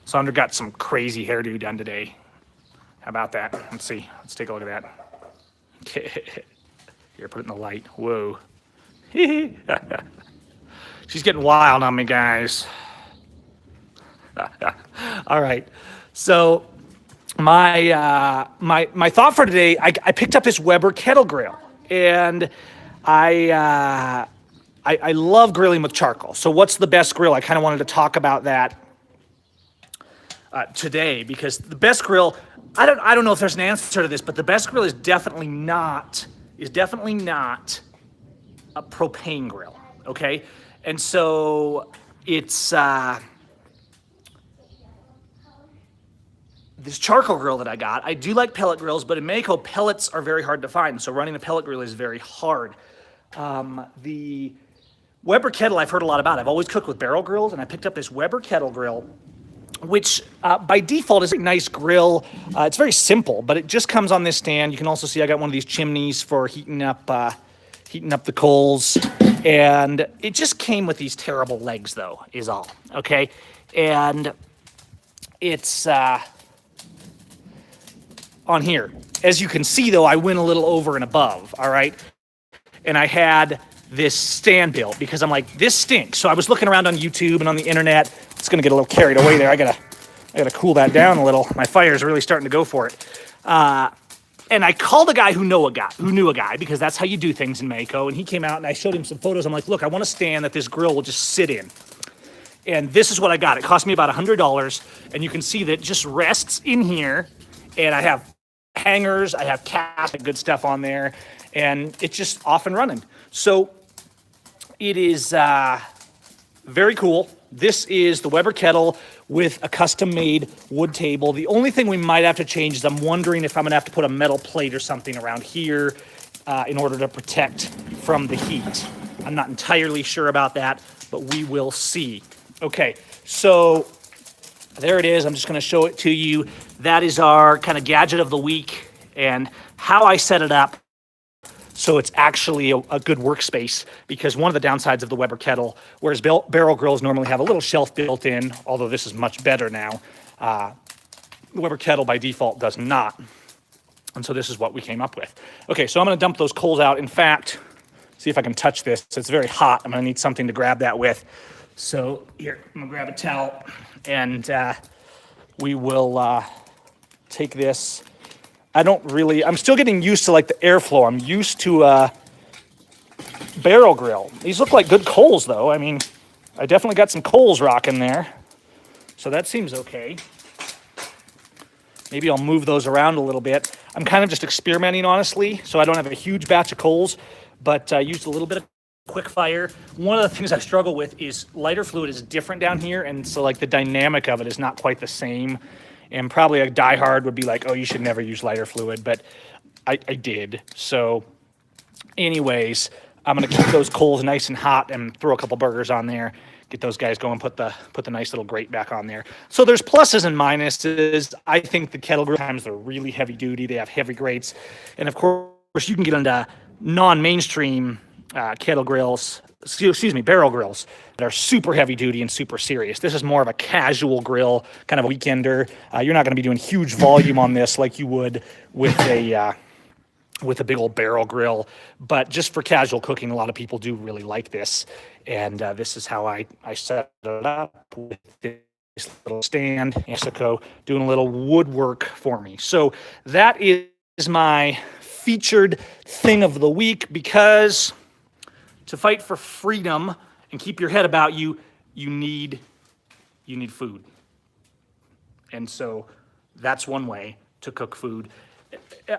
Sandra got some crazy hairdo done today. How about that? Let's see. Let's take a look at that. Here, put it in the light. Whoa. She's getting wild on me, guys. All right. So my thought for today, I picked up this Weber Kettle grill, and I love grilling with charcoal. So what's the best grill? I kind of wanted to talk about that today, because the best grill, I don't know if there's an answer to this, but the best grill is definitely not a propane grill. Okay, and so it's this charcoal grill that I got. I do like pellet grills, but in Mexico, pellets are very hard to find. So running a pellet grill is very hard. The Weber Kettle I've heard a lot about. I've always cooked with barrel grills, and I picked up this Weber Kettle grill, which by default is a nice grill. It's very simple, but it just comes on this stand. You can also see I got one of these chimneys for heating up the coals, and it just came with these terrible legs, though, is all. Okay, and it's on here. As you can see, though, I went a little over and above. All right, and I had this stand built because I'm like, this stinks. So I was looking around on YouTube and on the internet. It's gonna get a little carried away there. I gotta cool that down a little. My fire's really starting to go for it. And I called a guy who knew a guy, because that's how you do things in Mexico. And he came out and I showed him some photos. I'm like, look, I want a stand that this grill will just sit in. And this is what I got. It cost me about $100. And you can see that it just rests in here. And I have hangers, I have cast, good stuff on there. And it's just off and running. So it is very cool. This is the Weber Kettle with a custom-made wood table. The only thing we might have to change is I'm wondering if I'm gonna have to put a metal plate or something around here in order to protect from the heat. I'm not entirely sure about that, but we will see. Okay, so there it is. I'm just gonna show it to you. That is our kind of gadget of the week and how I set it up so it's actually a good workspace, because one of the downsides of the Weber Kettle, whereas barrel grills normally have a little shelf built in, although this is much better now, the Weber Kettle by default does not. And so this is what we came up with. Okay, so I'm gonna dump those coals out. In fact, see if I can touch this. It's very hot. I'm gonna need something to grab that with. So here, I'm gonna grab a towel, and we will take this. I'm still getting used to like the airflow. I'm used to a barrel grill. These look like good coals though. I mean, I definitely got some coals rocking there. So that seems okay. Maybe I'll move those around a little bit. I'm kind of just experimenting, honestly, so I don't have a huge batch of coals, but I used a little bit of quick fire. One of the things I struggle with is lighter fluid is different down here, and so like the dynamic of it is not quite the same. And probably a diehard would be like, oh, you should never use lighter fluid, but I did. So anyways, I'm gonna keep those coals nice and hot and throw a couple burgers on there, get those guys going, put the nice little grate back on there. So there's pluses and minuses. I think the kettle grill times, they're really heavy duty. They have heavy grates. And of course you can get into non-mainstream kettle grills, barrel grills that are super heavy duty and super serious. This is more of a casual grill, kind of a weekender. You're not going to be doing huge volume on this like you would with a big old barrel grill, but just for casual cooking, a lot of people do really like this. And this is how I set it up with this little stand. Mexico doing a little woodwork for me. So that is my featured thing of the week, because to fight for freedom and keep your head about you, you need food. And so that's one way to cook food.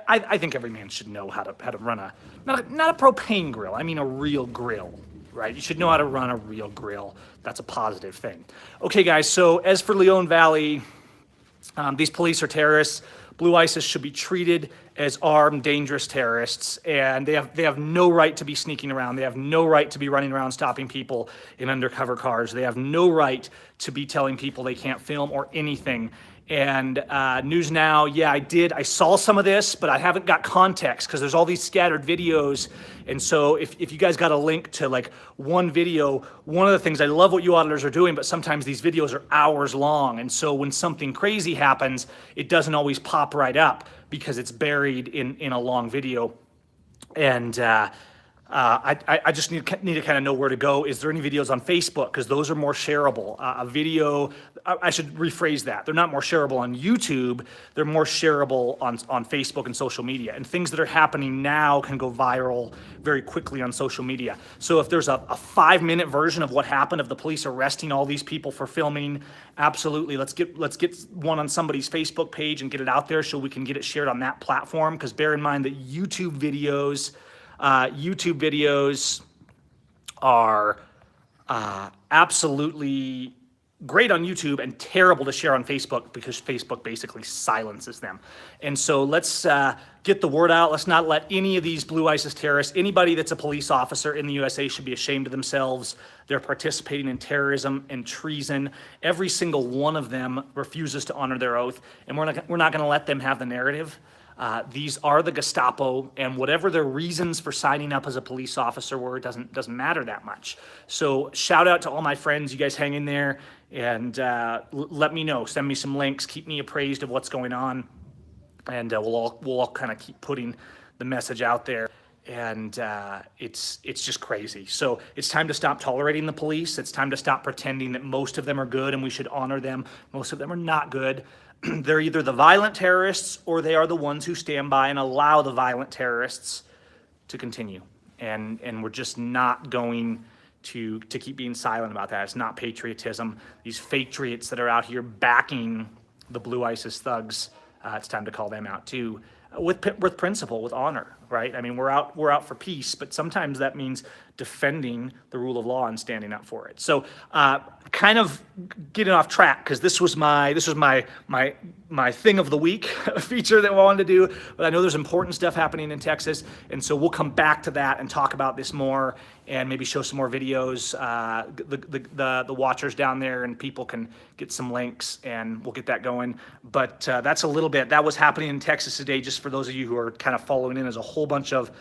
I think every man should know how to run not a propane grill. I mean a real grill, right? You should know how to run a real grill. That's a positive thing. Okay, guys. So as for Leon Valley, these police are terrorists. Blue ISIS should be treated as armed, dangerous terrorists, and they have no right to be sneaking around. They have no right to be running around stopping people in undercover cars. They have no right to be telling people they can't film or anything. And News Now, yeah, I saw some of this, but I haven't got context because there's all these scattered videos. And so if you guys got a link to like one video, one of the things, I love what you auditors are doing, but sometimes these videos are hours long. And so when something crazy happens, it doesn't always pop right up because it's buried in a long video. And I just need to kind of know where to go. Is there any videos on Facebook? Because those are more shareable. A video, I should rephrase that. They're not more shareable on YouTube. They're more shareable on Facebook and social media. And things that are happening now can go viral very quickly on social media. So if there's a 5-minute version of what happened of the police arresting all these people for filming, absolutely. Let's get one on somebody's Facebook page and get it out there so we can get it shared on that platform. Because bear in mind that YouTube videos are absolutely great on YouTube and terrible to share on Facebook because Facebook basically silences them. And so let's get the word out. Let's not let any of these blue ISIS terrorists, anybody that's a police officer in the USA should be ashamed of themselves. They're participating in terrorism and treason. Every single one of them refuses to honor their oath, and we're not going to let them have the narrative. These are the Gestapo, and whatever their reasons for signing up as a police officer were, it doesn't matter that much. So shout out to all my friends. You guys hang in there, and let me know. Send me some links. Keep me appraised of what's going on, and we'll all kind of keep putting the message out there. And it's just crazy. So it's time to stop tolerating the police. It's time to stop pretending that most of them are good and we should honor them. Most of them are not good. They're either the violent terrorists or they are the ones who stand by and allow the violent terrorists to continue. And we're just not going to keep being silent about that. It's not patriotism. These patriots that are out here backing the blue ISIS thugs, it's time to call them out too, with principle, with honor, right? I mean, we're out for peace, but sometimes that means defending the rule of law and standing up for it. So kind of getting off track, because this was my thing of the week feature that I wanted to do, but I know there's important stuff happening in Texas, and so we'll come back to that and talk about this more and maybe show some more videos. The watchers down there and people can get some links, and we'll get that going. But that's a little bit. That was happening in Texas today, just for those of you who are kind of following in. There's a whole bunch of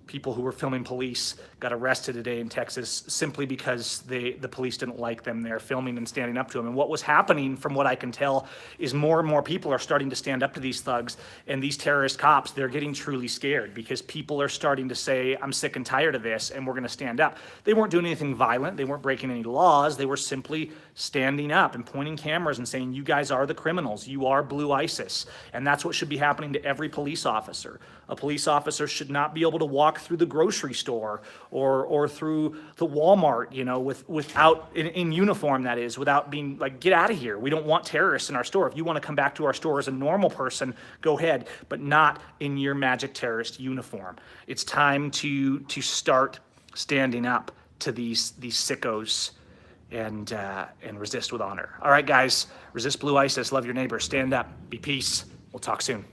people who were filming police got arrested today in Texas simply because the police didn't like them there filming and standing up to them. And what was happening, from what I can tell, is more and more people are starting to stand up to these thugs and these terrorist cops. They're getting truly scared because people are starting to say, I'm sick and tired of this, and we're going to stand up. They weren't doing anything violent. They weren't breaking any laws. They were simply standing up and pointing cameras and saying, you guys are the criminals. You are blue ISIS. And that's what should be happening to every police officer. A police officer should not be able to walk through the grocery store or through the Walmart, without in uniform, that is, without being like, get out of here. We don't want terrorists in our store. If you want to come back to our store as a normal person, go ahead, but not in your magic terrorist uniform. It's time to start standing up to these sickos and resist with honor. All right, guys, resist blue ISIS. Love your neighbor. Stand up. Be peace. We'll talk soon.